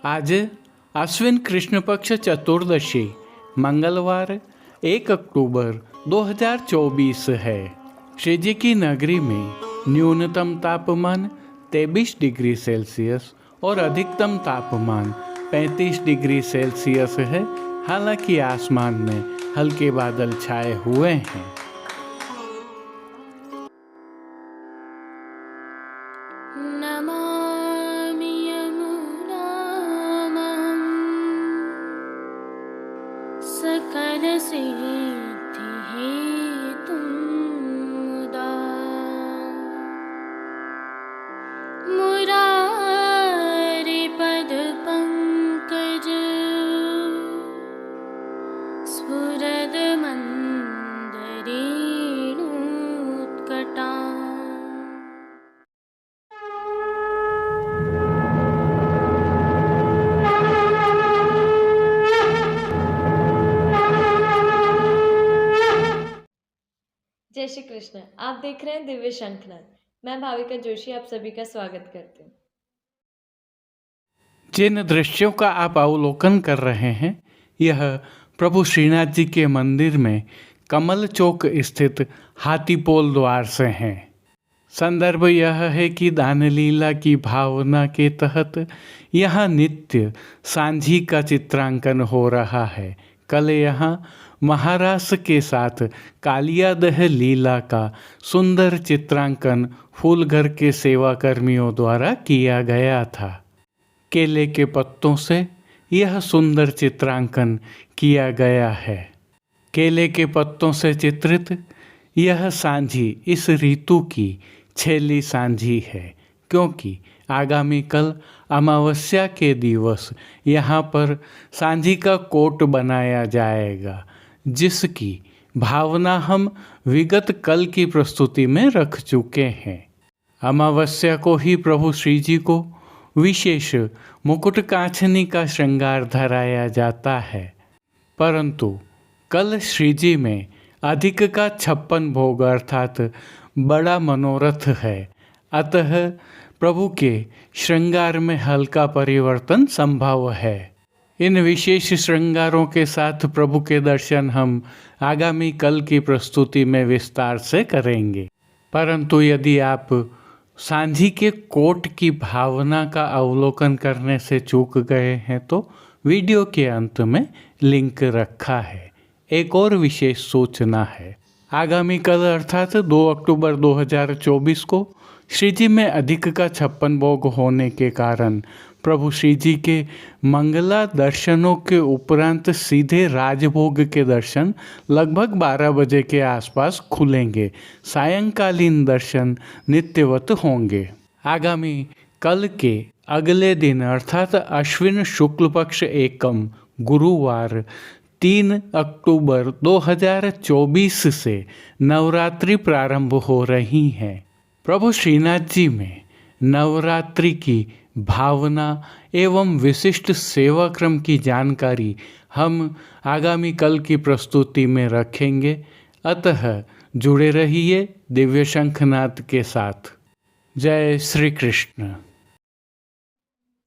आज अश्विन कृष्ण पक्ष चतुर्दशी मंगलवार 1 अक्टूबर 2024 है। श्री जी की नगरी में न्यूनतम तापमान 23 डिग्री सेल्सियस और अधिकतम तापमान 35 डिग्री सेल्सियस है। हालांकि आसमान में हल्के बादल छाए हुए हैं। नमामि यमुनामहं सकलसिद्धिहेतुं मुदा मुरारिपदपङ्कज स्फुरदमन्दरेणुत्कटा। जय श्री कृष्ण। आप देख रहे हैं दिव्य शंखनाद। मैं भाविका जोशी आप सभी का स्वागत करती हूँ। जिन दृश्यों का आप अवलोकन कर रहे हैं यह प्रभु श्रीनाथ जी के मंदिर में कमल चौक स्थित हाथीपोल द्वार से हैं। संदर्भ यह है कि दानलीला की भावना के तहत यहाँ नित्य सांझी का चित्रांकन हो रहा है। कल यहाँ महारास के साथ कालियादह लीला का सुंदर चित्रांकन फूलघर के सेवाकर्मियों द्वारा किया गया था। केले के पत्तों से यह सुंदर चित्रांकन किया गया है। केले के पत्तों से चित्रित यह सांझी इस ऋतु की छेली सांझी है, क्योंकि आगामी कल अमावस्या के दिवस यहाँ पर सांझी का कोट बनाया जाएगा, जिसकी भावना हम विगत कल की प्रस्तुति में रख चुके हैं। अमावस्या को ही प्रभु श्री जी को विशेष मुकुट कांचनी का श्रृंगार धराया जाता है, परंतु कल श्री जी में अधिक का 56 भोग अर्थात बड़ा मनोरथ है। अतः प्रभु के श्रृंगार में हल्का परिवर्तन संभव है। इन विशेष श्रृंगारों के साथ प्रभु के दर्शन हम आगामी कल की प्रस्तुति में विस्तार से करेंगे। परंतु यदि आप सांझी के कोट की भावना का अवलोकन करने से चूक गए हैं तो वीडियो के अंत में लिंक रखा है। एक और विशेष सूचना है, आगामी कल अर्थात 2 अक्टूबर 2024 को श्री जी में अधिक का 56 भोग होने के कारण प्रभु श्री जी के मंगला दर्शनों के उपरांत सीधे राजभोग के दर्शन लगभग 12 बजे के आसपास खुलेंगे। सायंकालीन दर्शन नित्यवत होंगे। आगामी कल के अगले दिन अर्थात अश्विन शुक्ल पक्ष एकम गुरुवार 3 अक्टूबर 2024 से नवरात्रि प्रारंभ हो रही हैं। प्रभु श्रीनाथ जी में नवरात्रि की भावना एवं विशिष्ट सेवा क्रम की जानकारी हम आगामी कल की प्रस्तुति में रखेंगे। अतः जुड़े रहिए दिव्य शंखनाद के साथ। जय श्री कृष्ण।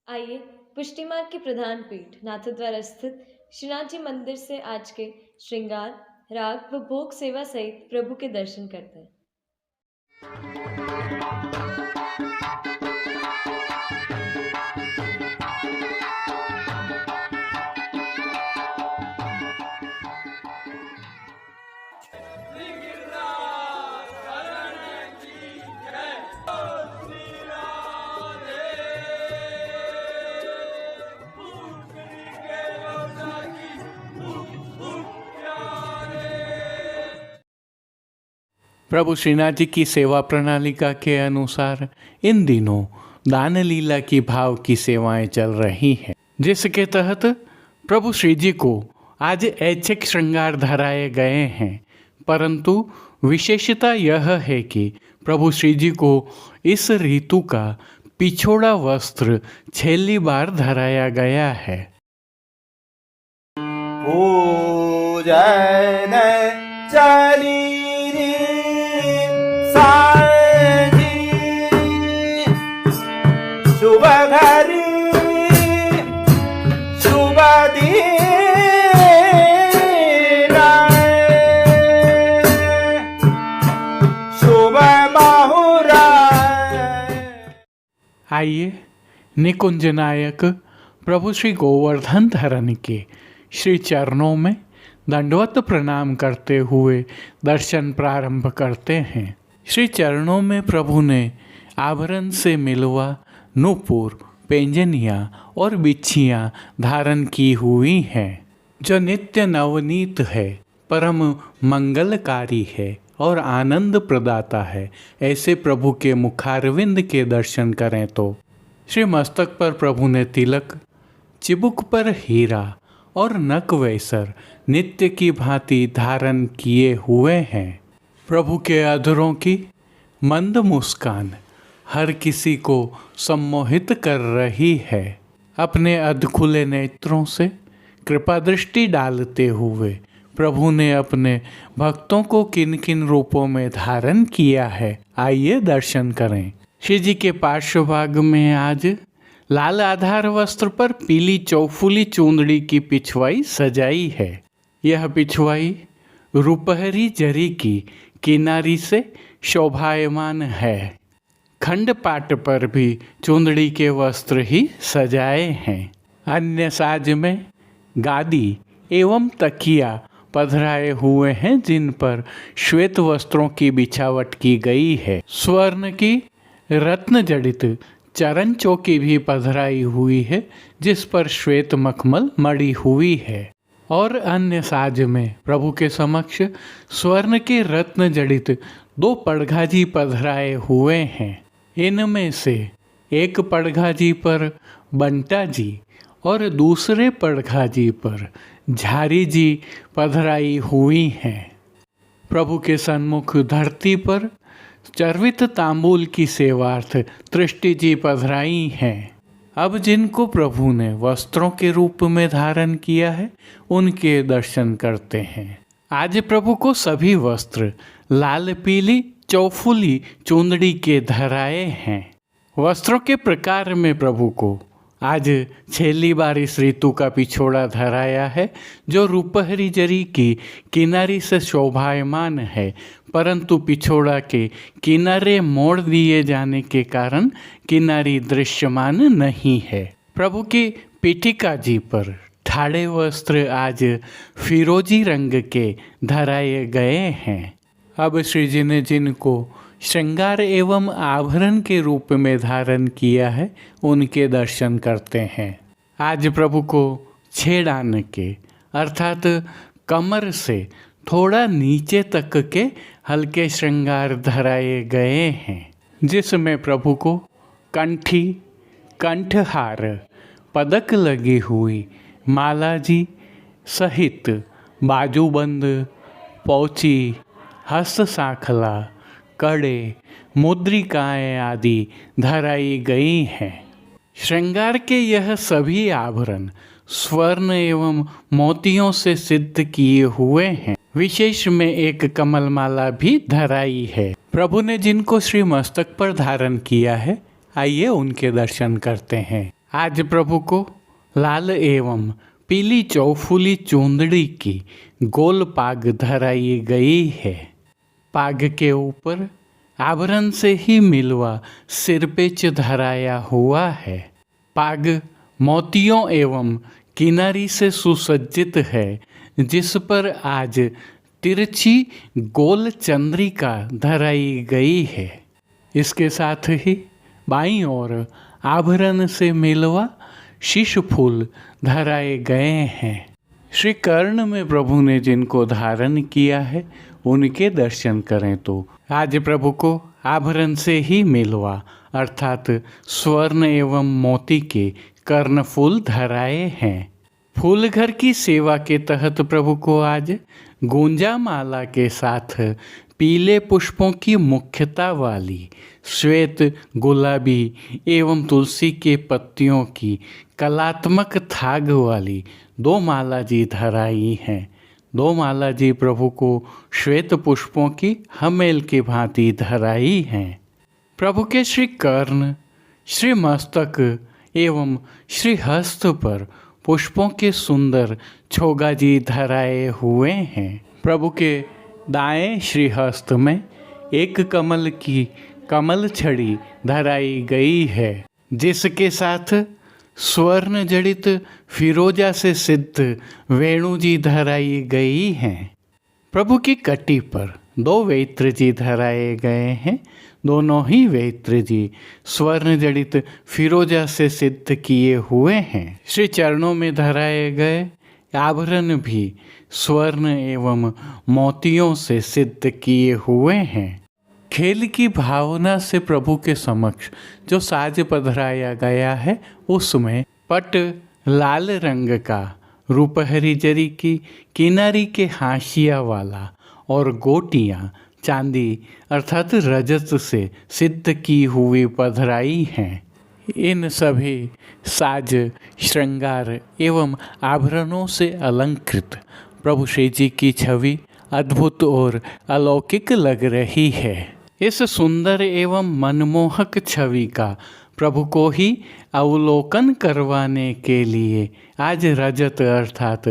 आइए पुष्टि मार्ग की प्रधान पीठ नाथद्वारा स्थित श्रीनाथ जी मंदिर से आज के श्रृंगार, राग व भोग सेवा सहित प्रभु के दर्शन करते हैं। प्रभु श्रीनाथ जी की सेवा प्रणालिका के अनुसार इन दिनों दान लीला की भाव की सेवाएं चल रही हैं, जिसके तहत प्रभु श्री जी को आज ऐच्छिक श्रृंगार धराए गए हैं। परंतु विशेषता यह है कि प्रभु श्री जी को इस ऋतु का पिछोड़ा वस्त्र छेली बार धराया गया है। पूजन चली शुभ घरी आइए निकुंज नायक प्रभु श्री गोवर्धन धरन के श्री चरणों में दंडवत प्रणाम करते हुए दर्शन प्रारंभ करते हैं। श्री चरणों में प्रभु ने आभरण से मिलवा नूपुर, पेंजनिया और बिच्छियाँ धारण की हुई हैं, जो नित्य नवनीत है, परम मंगलकारी है और आनंद प्रदाता है। ऐसे प्रभु के मुखारविंद के दर्शन करें तो श्री मस्तक पर प्रभु ने तिलक, चिबुक पर हीरा और नक वैसर नित्य की भांति धारण किए हुए हैं। प्रभु के अधरों की मंद मुस्कान हर किसी को सम्मोहित कर रही है। अपने अधखुले नेत्रों से कृपा दृष्टि डालते हुए प्रभु ने अपने भक्तों को किन किन रूपों में धारण किया है, आइए दर्शन करें। श्री जी के पार्श्वभाग में आज लाल आधार वस्त्र पर पीली चौफुली चूंदड़ी की पिछवाई सजाई है। यह पिछवाई रुपहरी जरी की किनारी से शोभायमान है। खंड पाट पर भी चूंदड़ी के वस्त्र ही सजाए हैं। अन्य साज में गादी एवं तकिया पधराए हुए हैं, जिन पर श्वेत वस्त्रों की बिछावट की गई है। स्वर्ण की रत्न जड़ित चरण चौकी भी पधराई हुई है, जिस पर श्वेत मखमल मड़ी हुई है। और अन्य साज में प्रभु के समक्ष स्वर्ण के रत्न जड़ित 2 पड़घाजी पधराए हुए हैं। इनमें से एक पड़घाजी पर बंटा जी और दूसरे पड़घाजी पर झारी जी पधराई हुई हैं। प्रभु के सन्मुख धरती पर चर्वित तांबूल की सेवार्थ तृष्टि जी पधराई हैं। अब जिनको प्रभु ने वस्त्रों के रूप में धारण किया है, उनके दर्शन करते हैं। आज प्रभु को सभी वस्त्र लाल पीली चौफुली चूंदड़ी के धराए हैं। वस्त्रों के प्रकार में प्रभु को आज 6ली बार इस ऋतु का पिछोड़ा धराया है, जो रुपहरी जरी की किनारी से शोभायमान है, परंतु पिछोड़ा के किनारे मोड़ दिए जाने के कारण किनारी दृश्यमान नहीं है। प्रभु की पीठिका जी पर ठाड़े वस्त्र आज फिरोजी रंग के धराए गए हैं। अब श्री जी ने जिनको श्रृंगार एवं आभरण के रूप में धारण किया है, उनके दर्शन करते हैं। आज प्रभु को छेड़ान के अर्थात कमर से थोड़ा नीचे तक के हल्के श्रृंगार धराए गए हैं, जिसमें प्रभु को कंठी, कंठहार, पदक लगी हुई माला जी सहित बाजूबंद, पौची, हस्त सांखला, कड़े, मुद्रिकाएँ आदि धराई गई हैं। श्रृंगार के यह सभी आभरण स्वर्ण एवं मोतियों से सिद्ध किए हुए हैं। विशेष में एक कमल माला भी धराई है। प्रभु ने जिनको श्री मस्तक पर धारण किया है, आइए उनके दर्शन करते हैं। आज प्रभु को लाल एवं पीली चौफुली चूंदड़ी की गोल पाग धराई गई है। पाग के ऊपर आभरण से ही मिलवा सिरपेच धराया हुआ है। पाग मोतियों एवं किनारी से सुसज्जित है, जिस पर आज तिरछी गोल चंद्रिका धराई गई है। इसके साथ ही बाईं ओर आभरण से मिलवा शीश फूल धराए गए हैं। श्री कर्ण में प्रभु ने जिनको धारण किया है, उनके दर्शन करें तो आज प्रभु को आभरण से ही मिलवा अर्थात स्वर्ण एवं मोती के कर्णफूल धराए हैं। फूल घर की सेवा के तहत प्रभु को आज गुंजा माला के साथ पीले पुष्पों की मुख्यता वाली श्वेत, गुलाबी एवं तुलसी के पत्तियों की कलात्मक थाग वाली 2 माला जी धराई हैं। 2 माला जी प्रभु को श्वेत पुष्पों की हमेल की भांति धराई हैं। प्रभु के श्री कर्ण, श्री मस्तक एवं श्री हस्त पर पुष्पों के सुंदर छोगा जी धराए हुए हैं। प्रभु के दाएं श्री हस्त में एक कमल की कमल छड़ी धराई गई है। जिसके साथ स्वर्ण जड़ित फिरोजा से सिद्ध वेणु जी धराई गई हैं। प्रभु की कटी पर 2 वेत्र जी धराए गए हैं। दोनों ही वेत्र जी स्वर्ण जड़ित फिरोजा से सिद्ध किए हुए हैं। श्री चरणों में धराए गए आभरण भी स्वर्ण एवं मोतियों से सिद्ध किए हुए हैं। खेल की भावना से प्रभु के समक्ष जो साज पधराया गया है उसमें पट लाल रंग का रूपहरी जरी की किनारी के हाशिया वाला और गोटियां चांदी अर्थात रजत से सिद्ध की हुई पधराई हैं। इन सभी साज श्रृंगार एवं आभरणों से अलंकृत प्रभु श्री जी की छवि अद्भुत और अलौकिक लग रही है। इस सुंदर एवं मनमोहक छवि का प्रभु को ही अवलोकन करवाने के लिए आज रजत अर्थात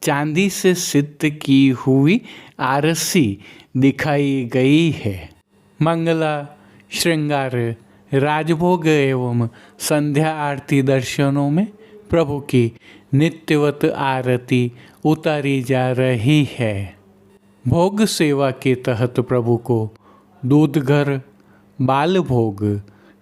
चांदी से सिद्ध की हुई आरसी दिखाई गई है। मंगला श्रृंगार राजभोग एवं संध्या आरती दर्शनों में प्रभु की नित्यवत आरती उतारी जा रही है। भोग सेवा के तहत प्रभु को दूध घर, बाल भोग,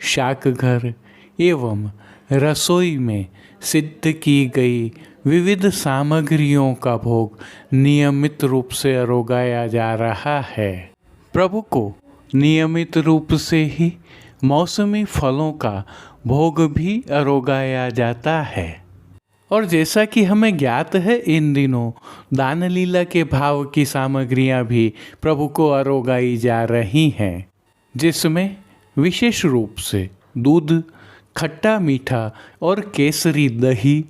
शाक घर एवं रसोई में सिद्ध की गई विविध सामग्रियों का भोग नियमित रूप से अरोगाया जा रहा है। प्रभु को नियमित रूप से ही मौसमी फलों का भोग भी अरोगाया जाता है। और जैसा कि हमें ज्ञात है इन दिनों दान लीला के भाव की सामग्रियां भी प्रभु को अरोगाई जा रही हैं, जिसमें विशेष रूप से दूध, खट्टा मीठा और केसरी दही,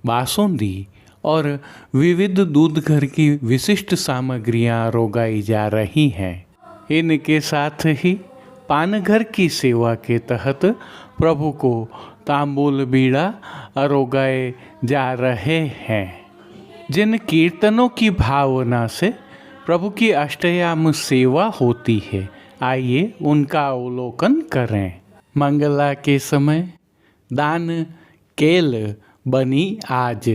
बासुंदी और विविध दूध घर की विशिष्ट सामग्रियां अरोगाई जा रही हैं। इनके साथ ही पानघर की सेवा के तहत प्रभु को तांबूल बीड़ा अरोगाए जा रहे हैं। जिन कीर्तनों की भावना से प्रभु की अष्टयाम सेवा होती है, आइए उनका अवलोकन करें। मंगला के समय दान केल बनी आज,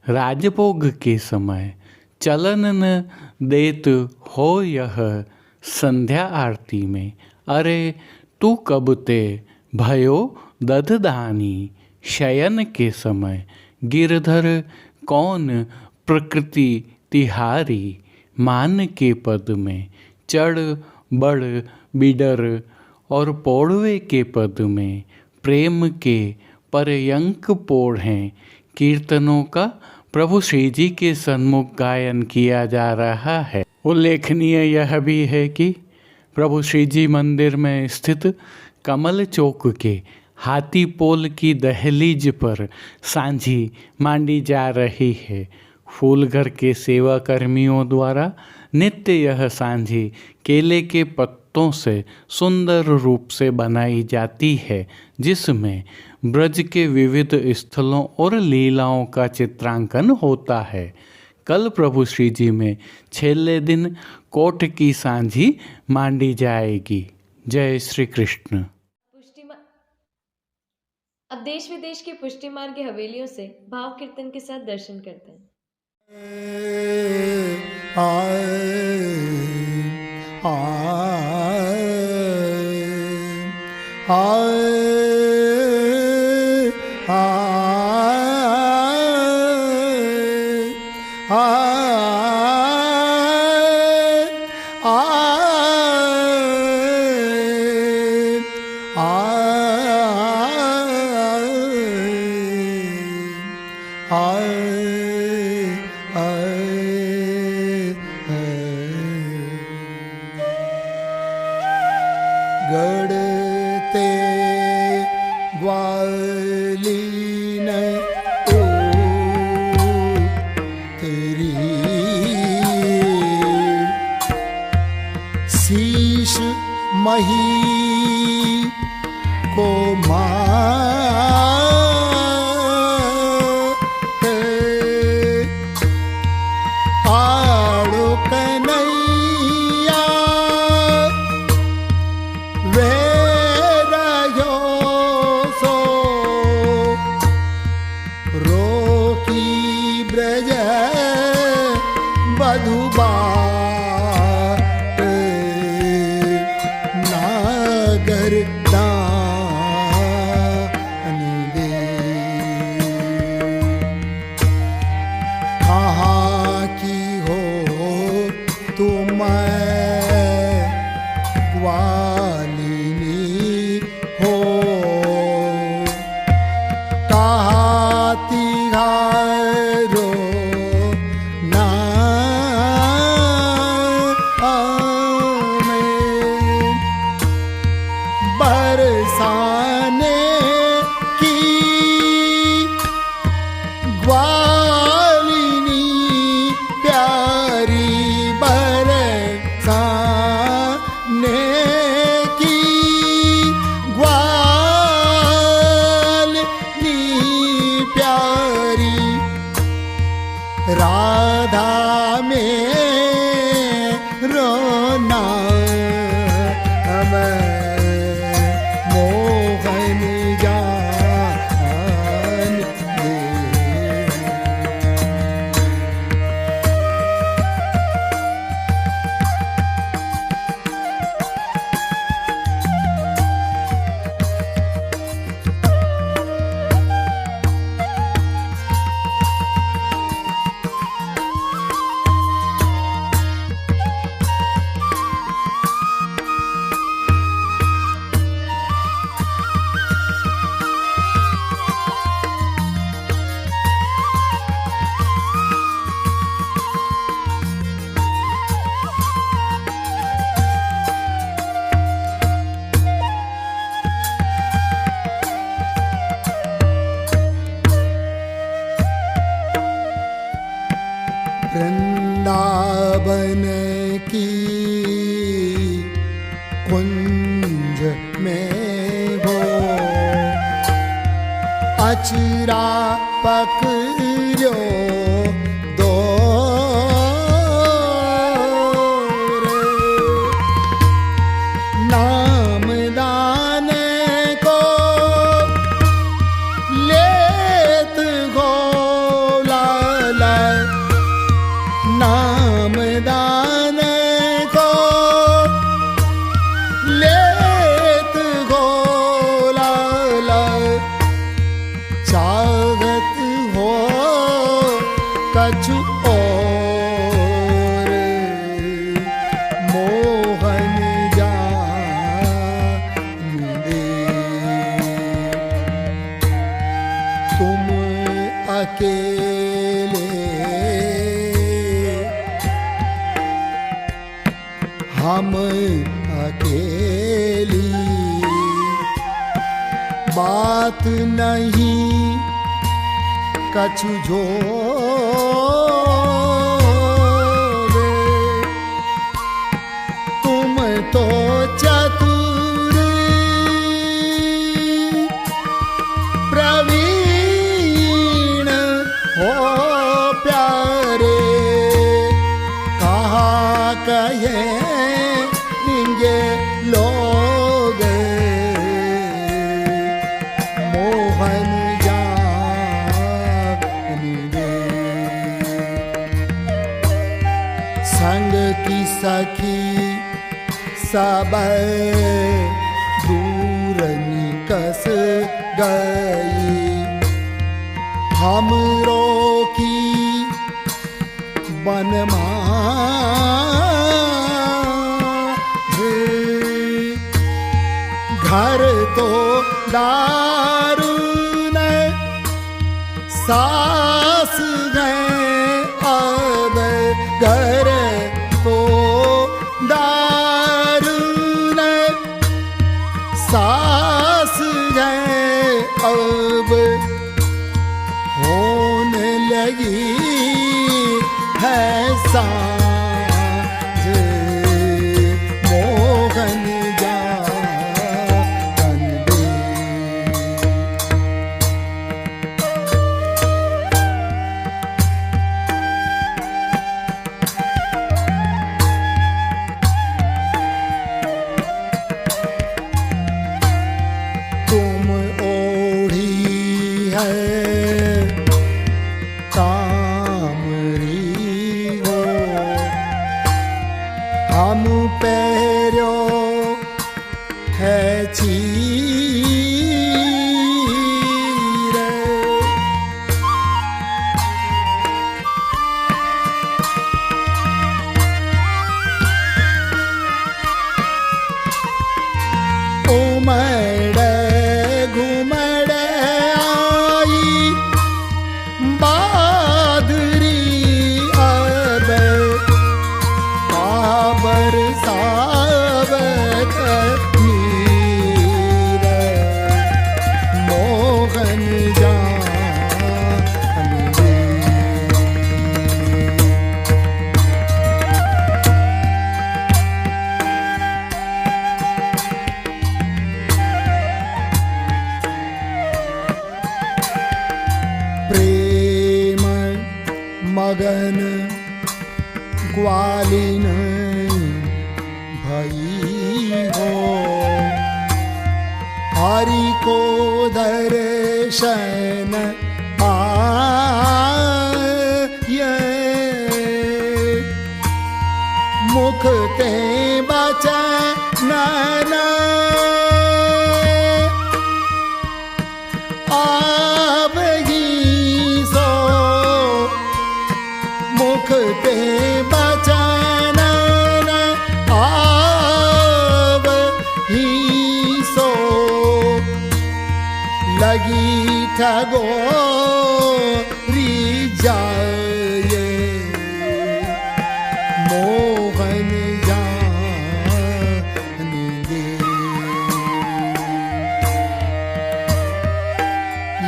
राजभोग के समय चलन न देत हो यह, संध्या आरती में अरे तू कब ते भयो दधदानी, शयन के समय गिरधर कौन प्रकृति तिहारी, मान के पद में चढ़ बड़ बिडर और पौड़वे के पद में प्रेम के पर्यंक पोढ़ें। कीर्तनों का प्रभु श्री जी के सन्मुख गायन किया जा रहा है। उल्लेखनीय यह भी है कि प्रभु श्री जी मंदिर में स्थित कमल चौक के हाथी पोल की दहलीज पर सांझी मांडी जा रही है। फूलघर के सेवा कर्मियों द्वारा नित्य यह सांझी केले के पत्तों से सुंदर रूप से बनाई जाती है, जिसमें ब्रज के विविध स्थलों और लीलाओं का चित्रांकन होता है। कल प्रभु श्री जी में छेले दिन कोट की सांझी मांडी जाएगी। जय श्री कृष्ण। अब देश विदेश की पुष्टि मार्ग की हवेलियों से भाव कीर्तन के साथ दर्शन करते हैं। गढ़ते ग्वालीन ओ तेरी शीश मही को माते आड़ो कन्हैया वे रहो सो सूरज बधुबाट नागर दान दे। कहाँ की हो तुम ग्वालिनी हो, कहाती घरो बरसाने की ग्वालिनी प्यारी, बरसाने की ग्वालिनी प्यारी, राधा में रोना मोहन जान दे। वृंदावन की कुंज में हो अचरा पकड़ो दो रे, नाम दाने को लेत गो लाला, नाम दाने को लेत गो लाला, चाहत हो कछु और मोहन जान दे। तुम अकेले हम अकेली, बात नहीं कछु जोड़े, तुम तो चतुर प्रवीण हो प्यारे, कहा कहे लोग मोहन जान दे। संग की सखी सब दूर निकस गई, हमरो की बनमा घर तो दारुण सास गए, अब घर तो दारुण सास गए, अब होने लगी है सांझ मोहन नागन ग्वालिन भई हो। हरि को दर्शन पाए मुख ते बचन आवही सो। मुख ते बचन आवही सो। लगी ठगोरी जाए मोहन जान दे।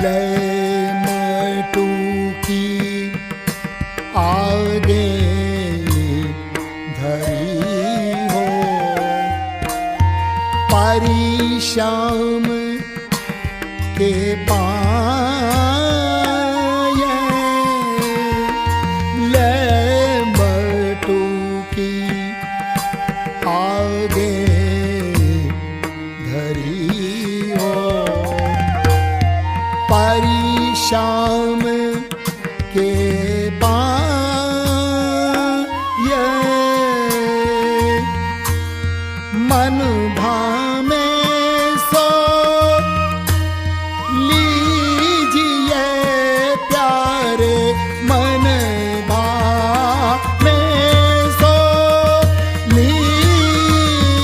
ले मटू की आगे धरी हो। परिश्याम के पाए ले मटू की आगे धरी हो। परिश्याम के पाए मन भामे सो। लीजिए प्यारे मन भामे सो। लीजिए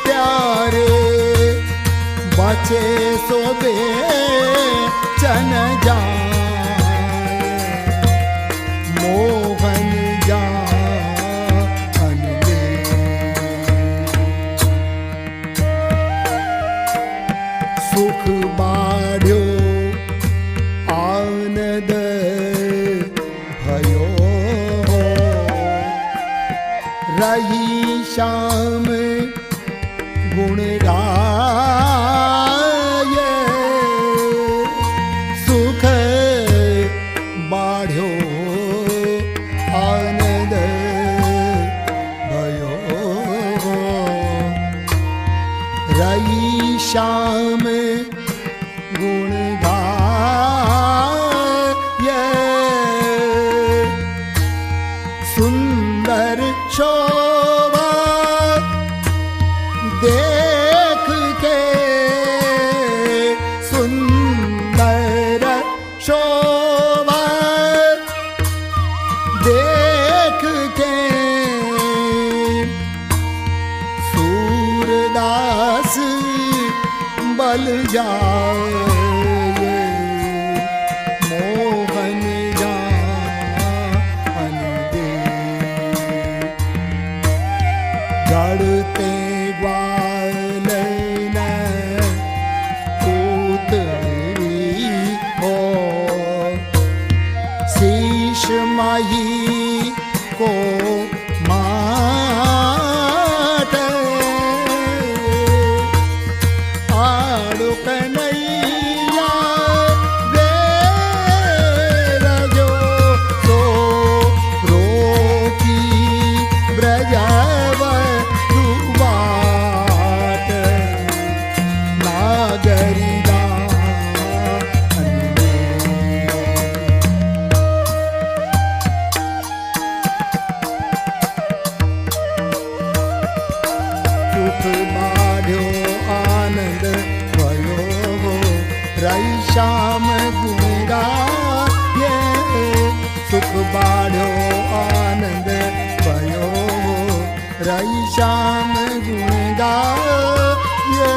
प्यारे बचे सो बेचन जाए मोहन जान दे। सुख बाढ़्यो आनंद भयो हो। रही श्याम गुण गाय सुख बाढ़्यो आनंद भयो हो। रही श्याम गुण गाय सुंदर शोभा देख के। सुंदर शोभा देख के सूरदास बल जाए मोहन जान दे। गढ़ते ग्वालन उतरी हो। शीश माही को माट आड़ो कन्हैया बेर जो सो रोकी ब्रजव दुबाट नागरी दान दे। सुख बाढ़्यो आनंद भयो हो। रही श्याम गुण गाए सुख बाढ़्यो आनंद भयो हो। रही श्याम गुण गाए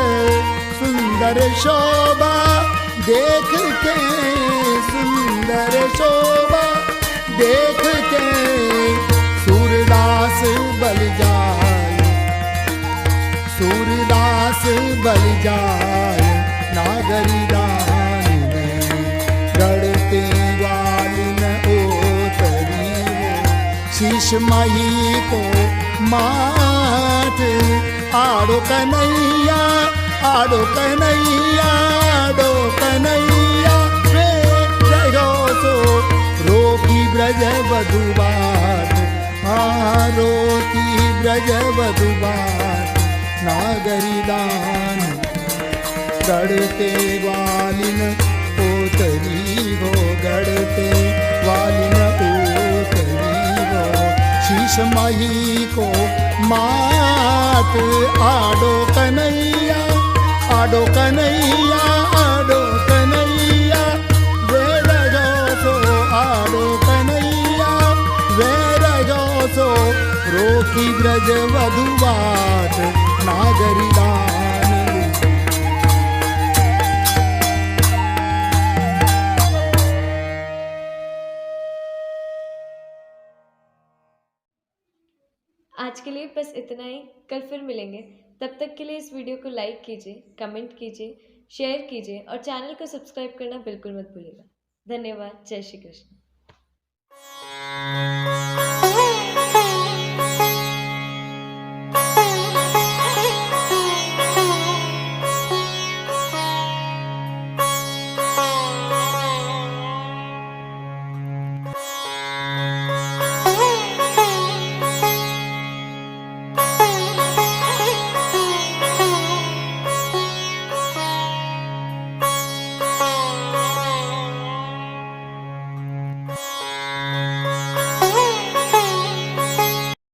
सुंदर शोभा देख के। सुंदर शोभा देख के सूरदास बल जाए। सूरदास बल जाए नागरी दान दे। गढ़ते ग्वालिन उतरी हो। शीश माही को माट आड़ो कन्हैया आड़ो कन्हैया आड़ो कन्हैया वे रहो सो रोकी ब्रज वधुबात रोती ब्रज वधुबात नागरी दान गढ़ते ग्वालिन पोतरी हो गढ़ते ग्वालिन पोतरी हो शीश मही को मात आडो कन्हैया आडो कन्हैया आडो कन्हैया वेर जो सो आडो कन्हैया वेर जो सो रोकी ब्रज वधुवाट नागरी दान आज के लिए बस इतना ही। कल फिर मिलेंगे। तब तक के लिए इस वीडियो को लाइक कीजिए, कमेंट कीजिए, शेयर कीजिए और चैनल को सब्सक्राइब करना बिल्कुल मत भूलिएगा। धन्यवाद। जय श्री कृष्ण।